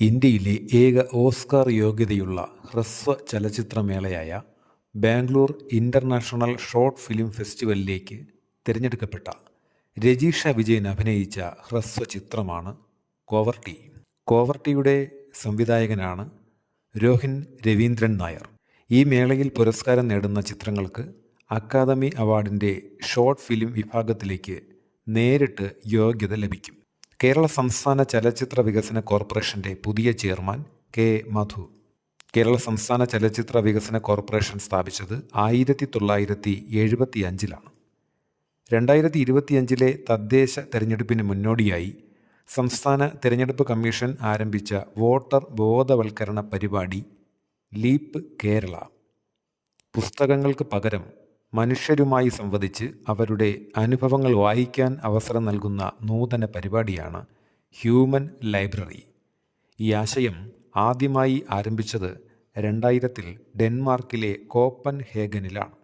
ഇന്ത്യയിലെ ഏക ഓസ്കാർ യോഗ്യതയുള്ള ഹ്രസ്വ ചലച്ചിത്രമേളയായ ബാംഗ്ലൂർ ഇൻ്റർനാഷണൽ ഷോർട്ട് ഫിലിം ഫെസ്റ്റിവലിലേക്ക് തിരഞ്ഞെടുക്കപ്പെട്ട രജിഷ വിജയൻ അഭിനയിച്ച ഹ്രസ്വ ചിത്രമാണ് കോവർട്ടി. കോവർട്ടിയുടെ സംവിധായകനാണ് രോഹിൻ രവീന്ദ്രൻ നായർ. ഈ മേളയിൽ പുരസ്കാരം നേടുന്ന ചിത്രങ്ങൾക്ക് അക്കാദമി അവാർഡിൻ്റെ ഷോർട്ട് ഫിലിം വിഭാഗത്തിലേക്ക് നേരിട്ട് യോഗ്യത ലഭിക്കും. കേരള സംസ്ഥാന ചലച്ചിത്ര വികസന കോർപ്പറേഷൻ്റെ പുതിയ ചെയർമാൻ കെ മധു. കേരള സംസ്ഥാന ചലച്ചിത്ര വികസന കോർപ്പറേഷൻ സ്ഥാപിച്ചത് 1975-ലാണ്. 2025 തദ്ദേശ തെരഞ്ഞെടുപ്പിന് മുന്നോടിയായി സംസ്ഥാന തെരഞ്ഞെടുപ്പ് കമ്മീഷൻ ആരംഭിച്ച വോട്ടർ ബോധവൽക്കരണ പരിപാടി ലീപ് കേരള, പുസ്തകങ്ങൾക്ക് പകരം മനുഷ്യരുമായി സംവദിച്ച് അവരുടെ അനുഭവങ്ങൾ വായിക്കാൻ അവസരം നൽകുന്ന നൂതന പരിപാടിയാണ് ഹ്യൂമൻ ലൈബ്രറി. ഈ ആശയം ആദ്യമായി ആരംഭിച്ചത് 2000 ഡെൻമാർക്കിലെ കോപ്പൻഹേഗനിലാണ്.